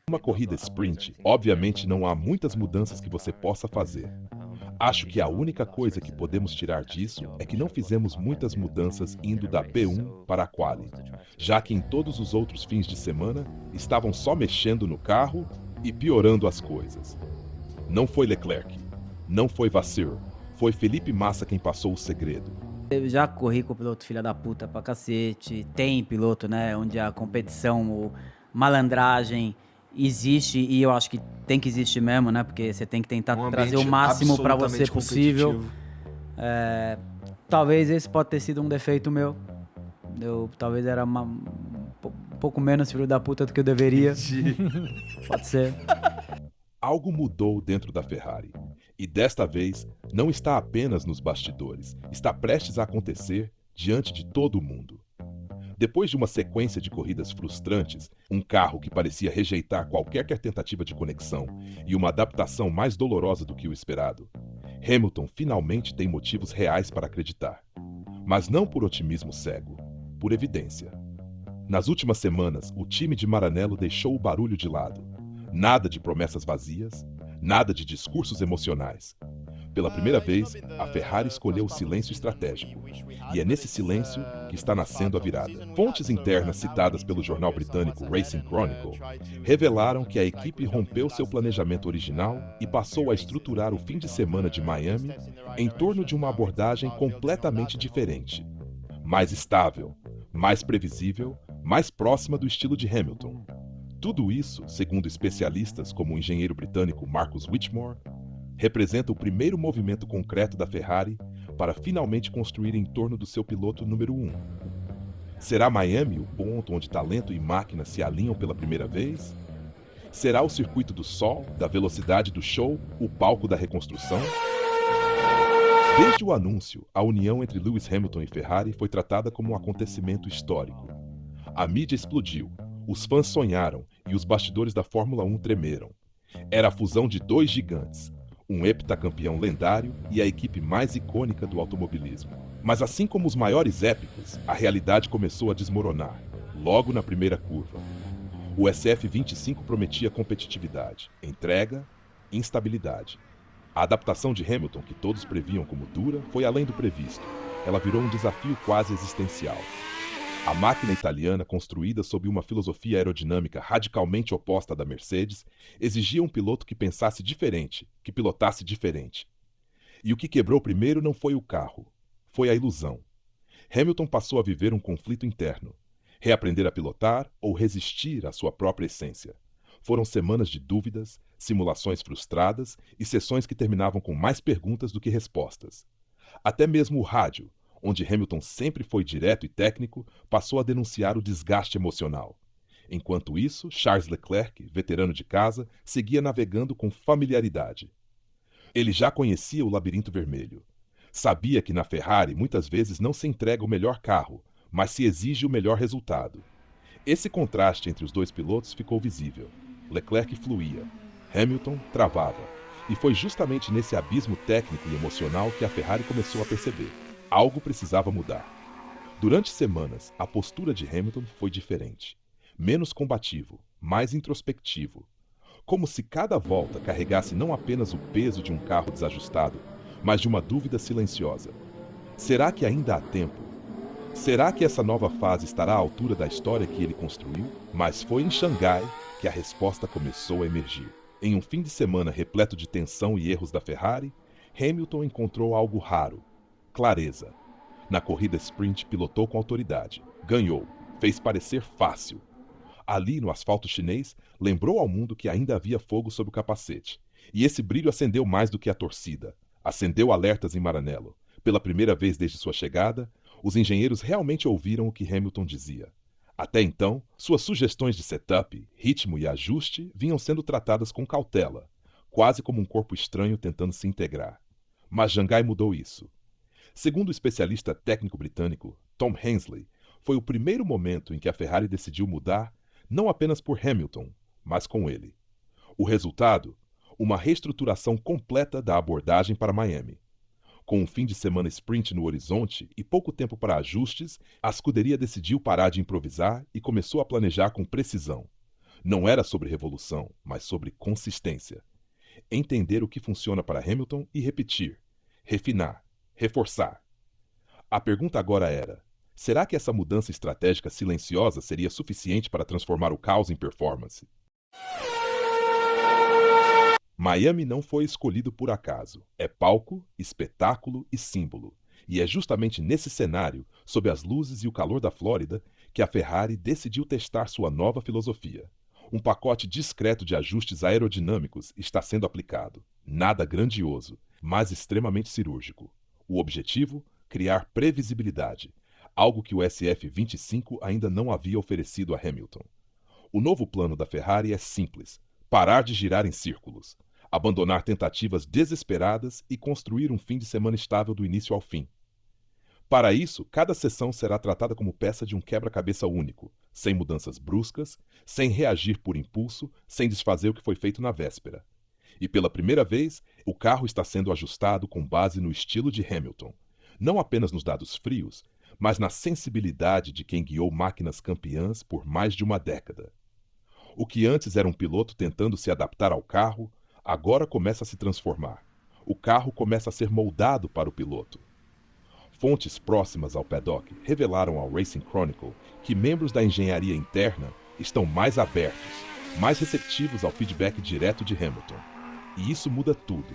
Uma corrida sprint, obviamente não há muitas mudanças que você possa fazer. Acho que a única coisa que podemos tirar disso é que não fizemos muitas mudanças indo da P1 para a Quali, já que em todos os outros fins de semana estavam só mexendo no carro e piorando as coisas. Não foi Leclerc, não foi Vasseur, foi Felipe Massa quem passou o segredo. Eu já corri com o piloto filha da puta pra cacete. Tem piloto, né, onde a competição, ou malandragem existe e eu acho que tem que existir mesmo, né? Porque você tem que tentar Um trazer o ambiente máximo pra você absolutamente possível. competitivo. Talvez esse pode ter sido um defeito meu. Eu talvez era um pouco menos filho da puta do que eu deveria. Pode ser. Algo mudou dentro da Ferrari. E desta vez, não está apenas nos bastidores, está prestes a acontecer diante de todo mundo. Depois de uma sequência de corridas frustrantes, um carro que parecia rejeitar qualquer tentativa de conexão e uma adaptação mais dolorosa do que o esperado, Hamilton finalmente tem motivos reais para acreditar. Mas não por otimismo cego, por evidência. Nas últimas semanas, o time de Maranello deixou o barulho de lado. Nada de promessas vazias, nada de discursos emocionais. Pela primeira vez, a Ferrari escolheu o silêncio estratégico. E é nesse silêncio que está nascendo a virada. Fontes internas citadas pelo jornal britânico Racing Chronicle revelaram que a equipe rompeu seu planejamento original e passou a estruturar o fim de semana de Miami em torno de uma abordagem completamente diferente. Mais estável, mais previsível, mais próxima do estilo de Hamilton. Tudo isso, segundo especialistas como o engenheiro britânico Marcus Whitmore, representa o primeiro movimento concreto da Ferrari para finalmente construir em torno do seu piloto número 1. Será Miami o ponto onde talento e máquina se alinham pela primeira vez? Será o circuito do sol, da velocidade do show, o palco da reconstrução? Desde o anúncio, a união entre Lewis Hamilton e Ferrari foi tratada como um acontecimento histórico. A mídia explodiu, os fãs sonharam e os bastidores da Fórmula 1 tremeram. Era a fusão de dois gigantes, um heptacampeão lendário e a equipe mais icônica do automobilismo. Mas assim como os maiores épicos, a realidade começou a desmoronar, logo na primeira curva. O SF25 prometia competitividade, entrega, instabilidade. A adaptação de Hamilton, que todos previam como dura, foi além do previsto. Ela virou um desafio quase existencial. A máquina italiana, construída sob uma filosofia aerodinâmica radicalmente oposta à da Mercedes, exigia um piloto que pensasse diferente, que pilotasse diferente. E o que quebrou primeiro não foi o carro, foi a ilusão. Hamilton passou a viver um conflito interno, reaprender a pilotar ou resistir à sua própria essência. Foram semanas de dúvidas, simulações frustradas e sessões que terminavam com mais perguntas do que respostas. Até mesmo o rádio, onde Hamilton sempre foi direto e técnico, passou a denunciar o desgaste emocional. Enquanto isso, Charles Leclerc, veterano de casa, seguia navegando com familiaridade. Ele já conhecia o labirinto vermelho. Sabia que na Ferrari muitas vezes não se entrega o melhor carro, mas se exige o melhor resultado. Esse contraste entre os dois pilotos ficou visível. Leclerc fluía, Hamilton travava. E foi justamente nesse abismo técnico e emocional que a Ferrari começou a perceber. Algo precisava mudar. Durante semanas, a postura de Hamilton foi diferente. Menos combativo, mais introspectivo. Como se cada volta carregasse não apenas o peso de um carro desajustado, mas de uma dúvida silenciosa. Será que ainda há tempo? Será que essa nova fase estará à altura da história que ele construiu? Mas foi em Xangai que a resposta começou a emergir. Em um fim de semana repleto de tensão e erros da Ferrari, Hamilton encontrou algo raro: clareza. Na corrida sprint pilotou com autoridade, ganhou, fez parecer fácil. Ali no asfalto chinês, lembrou ao mundo que ainda havia fogo sob o capacete. E esse brilho acendeu mais do que a torcida. Acendeu alertas em Maranello. Pela primeira vez desde sua chegada, os engenheiros realmente ouviram o que Hamilton dizia. Até então, suas sugestões de setup, ritmo e ajuste vinham sendo tratadas com cautela, quase como um corpo estranho tentando se integrar. Mas Xangai mudou isso. Segundo o especialista técnico britânico Tom Hensley, foi o primeiro momento em que a Ferrari decidiu mudar, não apenas por Hamilton, mas com ele. O resultado? Uma reestruturação completa da abordagem para Miami. Com um fim de semana sprint no horizonte e pouco tempo para ajustes, a escuderia decidiu parar de improvisar e começou a planejar com precisão. Não era sobre revolução, mas sobre consistência. Entender o que funciona para Hamilton e repetir, refinar, reforçar. A pergunta agora era: será que essa mudança estratégica silenciosa seria suficiente para transformar o caos em performance? Miami não foi escolhido por acaso. É palco, espetáculo e símbolo. E é justamente nesse cenário, sob as luzes e o calor da Flórida, que a Ferrari decidiu testar sua nova filosofia. Um pacote discreto de ajustes aerodinâmicos está sendo aplicado. Nada grandioso, mas extremamente cirúrgico. O objetivo? Criar previsibilidade, algo que o SF25 ainda não havia oferecido a Hamilton. O novo plano da Ferrari é simples: parar de girar em círculos, abandonar tentativas desesperadas e construir um fim de semana estável do início ao fim. Para isso, cada sessão será tratada como peça de um quebra-cabeça único, sem mudanças bruscas, sem reagir por impulso, sem desfazer o que foi feito na véspera. E pela primeira vez, o carro está sendo ajustado com base no estilo de Hamilton, não apenas nos dados frios, mas na sensibilidade de quem guiou máquinas campeãs por mais de uma década. O que antes era um piloto tentando se adaptar ao carro, agora começa a se transformar. O carro começa a ser moldado para o piloto. Fontes próximas ao paddock revelaram ao Racing Chronicle que membros da engenharia interna estão mais abertos, mais receptivos ao feedback direto de Hamilton. E isso muda tudo.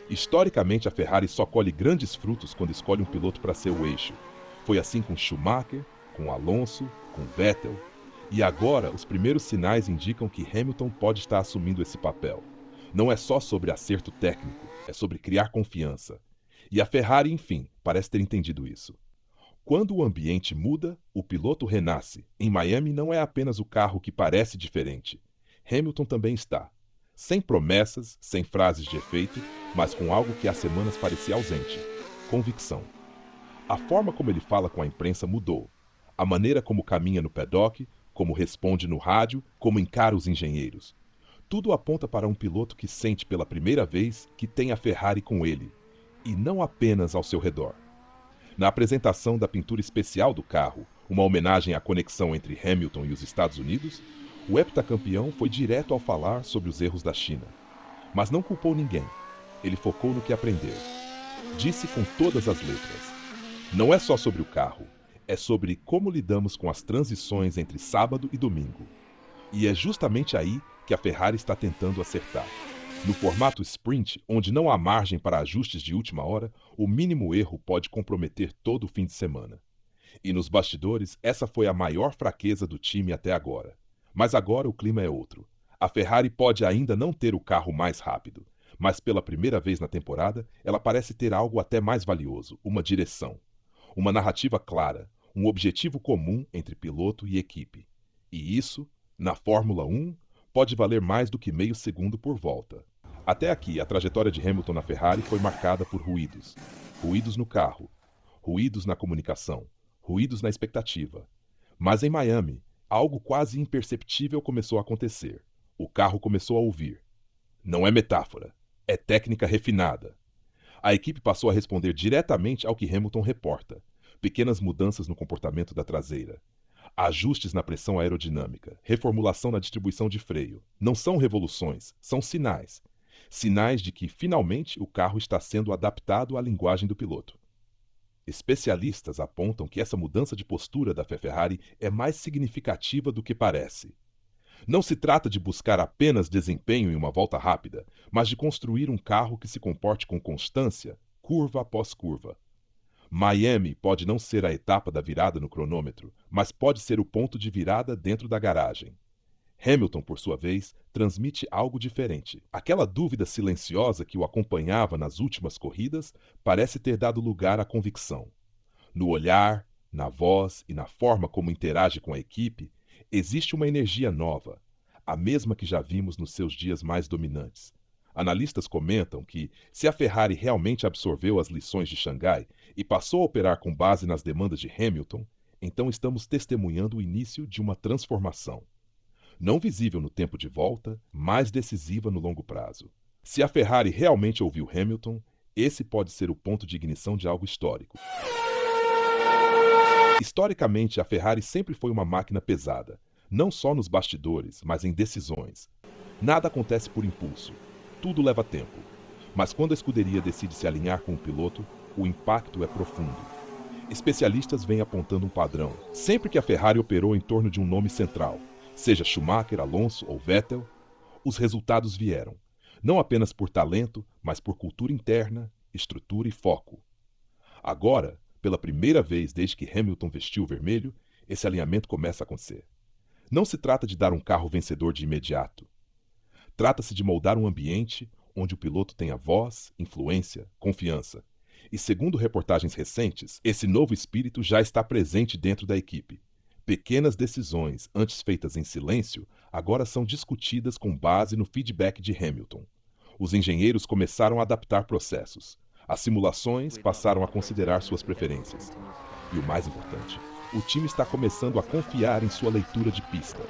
Historicamente, a Ferrari só colhe grandes frutos quando escolhe um piloto para ser o eixo. Foi assim com Schumacher, com Alonso, com Vettel. E agora, os primeiros sinais indicam que Hamilton pode estar assumindo esse papel. Não é só sobre acerto técnico, é sobre criar confiança. E a Ferrari, enfim, parece ter entendido isso. Quando o ambiente muda, o piloto renasce. Em Miami não é apenas o carro que parece diferente. Hamilton também está. Sem promessas, sem frases de efeito, mas com algo que há semanas parecia ausente: convicção. A forma como ele fala com a imprensa mudou. A maneira como caminha no paddock, como responde no rádio, como encara os engenheiros. Tudo aponta para um piloto que sente pela primeira vez que tem a Ferrari com ele, e não apenas ao seu redor. Na apresentação da pintura especial do carro, uma homenagem à conexão entre Hamilton e os Estados Unidos, o heptacampeão foi direto ao falar sobre os erros da China. Mas não culpou ninguém. Ele focou no que aprendeu. Disse com todas as letras: não é só sobre o carro, é sobre como lidamos com as transições entre sábado e domingo. E é justamente aí que a Ferrari está tentando acertar. No formato sprint, onde não há margem para ajustes de última hora, o mínimo erro pode comprometer todo o fim de semana. E nos bastidores, essa foi a maior fraqueza do time até agora. Mas agora o clima é outro. A Ferrari pode ainda não ter o carro mais rápido, mas pela primeira vez na temporada, ela parece ter algo até mais valioso: uma direção. Uma narrativa clara, um objetivo comum entre piloto e equipe. E isso, na Fórmula 1, pode valer mais do que meio segundo por volta. Até aqui, a trajetória de Hamilton na Ferrari foi marcada por ruídos. Ruídos no carro, ruídos na comunicação, ruídos na expectativa. Mas em Miami, algo quase imperceptível começou a acontecer. O carro começou a ouvir. Não é metáfora, é técnica refinada. A equipe passou a responder diretamente ao que Hamilton reporta: pequenas mudanças no comportamento da traseira, ajustes na pressão aerodinâmica, reformulação na distribuição de freio. Não são revoluções, são sinais. Sinais de que, finalmente, o carro está sendo adaptado à linguagem do piloto. Especialistas apontam que essa mudança de postura da Ferrari é mais significativa do que parece. Não se trata de buscar apenas desempenho em uma volta rápida, mas de construir um carro que se comporte com constância, curva após curva. Miami pode não ser a etapa da virada no cronômetro, mas pode ser o ponto de virada dentro da garagem. Hamilton, por sua vez, transmite algo diferente. Aquela dúvida silenciosa que o acompanhava nas últimas corridas parece ter dado lugar à convicção. No olhar, na voz e na forma como interage com a equipe, existe uma energia nova, a mesma que já vimos nos seus dias mais dominantes. Analistas comentam que, se a Ferrari realmente absorveu as lições de Xangai e passou a operar com base nas demandas de Hamilton, então estamos testemunhando o início de uma transformação. Não visível no tempo de volta, mas decisiva no longo prazo. Se a Ferrari realmente ouviu Hamilton, esse pode ser o ponto de ignição de algo histórico. Historicamente, a Ferrari sempre foi uma máquina pesada, não só nos bastidores, mas em decisões. Nada acontece por impulso. Tudo leva tempo. Mas quando a escuderia decide se alinhar com o piloto, o impacto é profundo. Especialistas vêm apontando um padrão. Sempre que a Ferrari operou em torno de um nome central, seja Schumacher, Alonso ou Vettel, os resultados vieram. Não apenas por talento, mas por cultura interna, estrutura e foco. Agora, pela primeira vez desde que Hamilton vestiu o vermelho, esse alinhamento começa a acontecer. Não se trata de dar um carro vencedor de imediato. Trata-se de moldar um ambiente onde o piloto tenha voz, influência, confiança. E segundo reportagens recentes, esse novo espírito já está presente dentro da equipe. Pequenas decisões, antes feitas em silêncio, agora são discutidas com base no feedback de Hamilton. Os engenheiros começaram a adaptar processos. As simulações passaram a considerar suas preferências. E o mais importante, o time está começando a confiar em sua leitura de pista,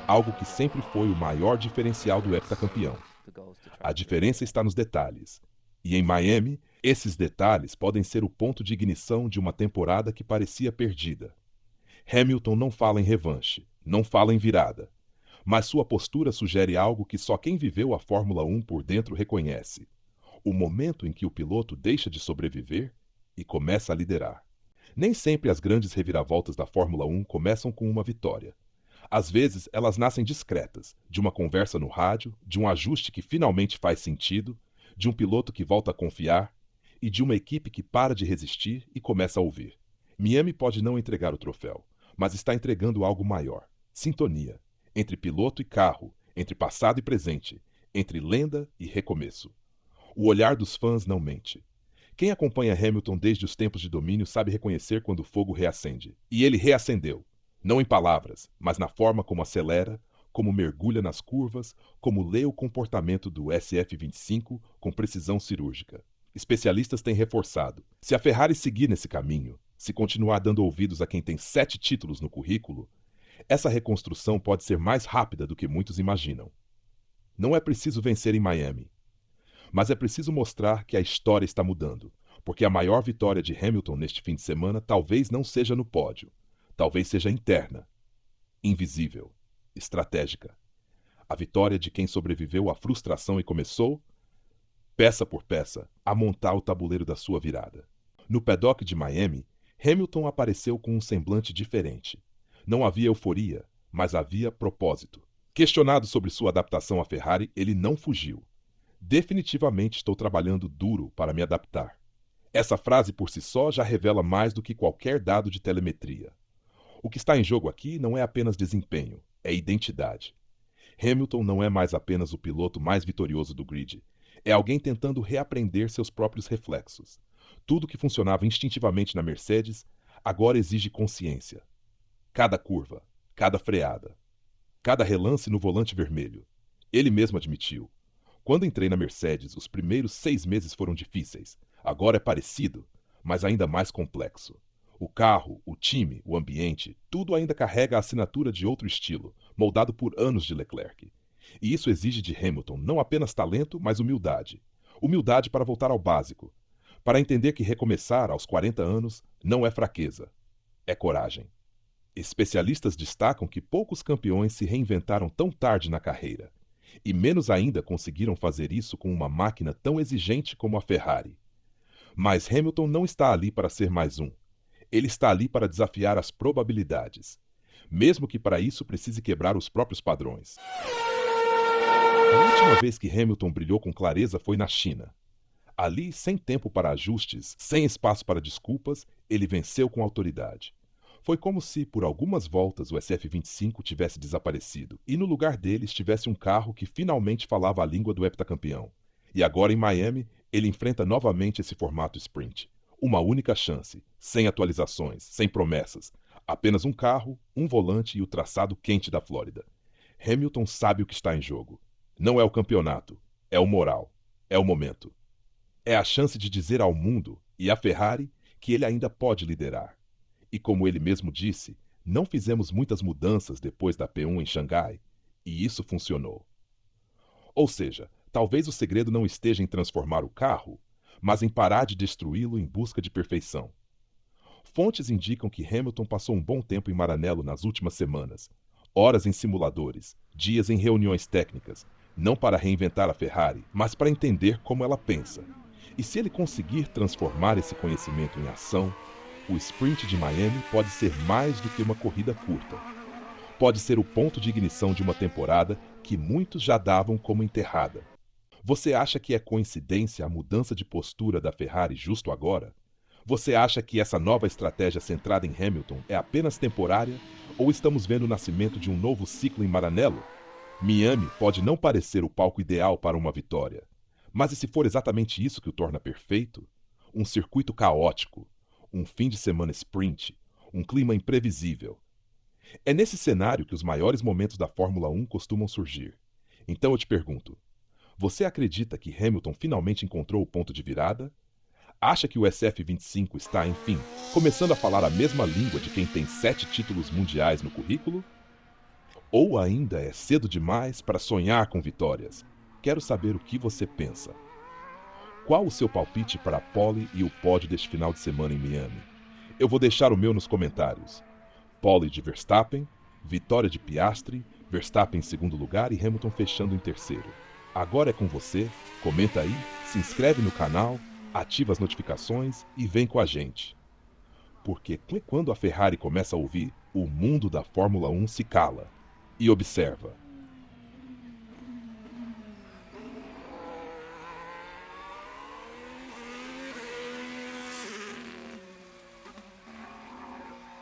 algo que sempre foi o maior diferencial do heptacampeão. A diferença está nos detalhes. E em Miami, esses detalhes podem ser o ponto de ignição de uma temporada que parecia perdida. Hamilton não fala em revanche, não fala em virada, mas sua postura sugere algo que só quem viveu a Fórmula 1 por dentro reconhece: o momento em que o piloto deixa de sobreviver e começa a liderar. Nem sempre as grandes reviravoltas da Fórmula 1 começam com uma vitória. Às vezes, elas nascem discretas, de uma conversa no rádio, de um ajuste que finalmente faz sentido, de um piloto que volta a confiar e de uma equipe que para de resistir e começa a ouvir. Miami pode não entregar o troféu, mas está entregando algo maior: sintonia, entre piloto e carro, entre passado e presente, entre lenda e recomeço. O olhar dos fãs não mente. Quem acompanha Hamilton desde os tempos de domínio sabe reconhecer quando o fogo reacende. E ele reacendeu. Não em palavras, mas na forma como acelera, como mergulha nas curvas, como lê o comportamento do SF25 com precisão cirúrgica. Especialistas têm reforçado: se a Ferrari seguir nesse caminho, se continuar dando ouvidos a quem tem 7 títulos no currículo, essa reconstrução pode ser mais rápida do que muitos imaginam. Não é preciso vencer em Miami, mas é preciso mostrar que a história está mudando, porque a maior vitória de Hamilton neste fim de semana talvez não seja no pódio, talvez seja interna, invisível, estratégica. A vitória de quem sobreviveu à frustração e começou, peça por peça, a montar o tabuleiro da sua virada. No paddock de Miami, Hamilton apareceu com um semblante diferente. Não havia euforia, mas havia propósito. Questionado sobre sua adaptação à Ferrari, ele não fugiu. Definitivamente estou trabalhando duro para me adaptar. Essa frase por si só já revela mais do que qualquer dado de telemetria. O que está em jogo aqui não é apenas desempenho, é identidade. Hamilton não é mais apenas o piloto mais vitorioso do grid. É alguém tentando reaprender seus próprios reflexos. Tudo que funcionava instintivamente na Mercedes agora exige consciência. Cada curva, cada freada, cada relance no volante vermelho. Ele mesmo admitiu: quando entrei na Mercedes, os primeiros 6 meses foram difíceis. Agora é parecido, mas ainda mais complexo. O carro, o time, o ambiente, tudo ainda carrega a assinatura de outro estilo, moldado por anos de Leclerc. E isso exige de Hamilton não apenas talento, mas humildade. Humildade para voltar ao básico, para entender que recomeçar aos 40 anos não é fraqueza, é coragem. Especialistas destacam que poucos campeões se reinventaram tão tarde na carreira. E menos ainda conseguiram fazer isso com uma máquina tão exigente como a Ferrari. Mas Hamilton não está ali para ser mais um. Ele está ali para desafiar as probabilidades, mesmo que para isso precise quebrar os próprios padrões. A última vez que Hamilton brilhou com clareza foi na China. Ali, sem tempo para ajustes, sem espaço para desculpas, ele venceu com autoridade. Foi como se, por algumas voltas, o SF25 tivesse desaparecido, e no lugar dele estivesse um carro que finalmente falava a língua do heptacampeão. E agora, em Miami, ele enfrenta novamente esse formato sprint. Uma única chance, sem atualizações, sem promessas. Apenas um carro, um volante e o traçado quente da Flórida. Hamilton sabe o que está em jogo. Não é o campeonato, é o moral, é o momento. É a chance de dizer ao mundo e à Ferrari que ele ainda pode liderar. E como ele mesmo disse, não fizemos muitas mudanças depois da P1 em Xangai, e isso funcionou. Ou seja, talvez o segredo não esteja em transformar o carro, mas em parar de destruí-lo em busca de perfeição. Fontes indicam que Hamilton passou um bom tempo em Maranello nas últimas semanas, Horas em simuladores, dias em reuniões técnicas, não para reinventar a Ferrari, mas para entender como ela pensa. E se ele conseguir transformar esse conhecimento em ação, o sprint de Miami pode ser mais do que uma corrida curta. Pode ser o ponto de ignição de uma temporada que muitos já davam como enterrada. Você acha que é coincidência a mudança de postura da Ferrari justo agora? Você acha que essa nova estratégia centrada em Hamilton é apenas temporária ou estamos vendo o nascimento de um novo ciclo em Maranello? Miami pode não parecer o palco ideal para uma vitória, mas e se for exatamente isso que o torna perfeito? Um circuito caótico, um fim de semana sprint, um clima imprevisível. É nesse cenário que os maiores momentos da Fórmula 1 costumam surgir. Então eu te pergunto, você acredita que Hamilton finalmente encontrou o ponto de virada? Acha que o SF25 está, enfim, começando a falar a mesma língua de quem tem 7 títulos mundiais no currículo? Ou ainda é cedo demais para sonhar com vitórias? Quero saber o que você pensa. Qual o seu palpite para a pole e o pódio deste final de semana em Miami? Eu vou deixar o meu nos comentários. Pole de Verstappen, vitória de Piastri, Verstappen em segundo lugar e Hamilton fechando em terceiro. Agora é com você, comenta aí, se inscreve no canal, ativa as notificações e vem com a gente. Porque quando a Ferrari começa a ouvir, o mundo da Fórmula 1 se cala. E observa,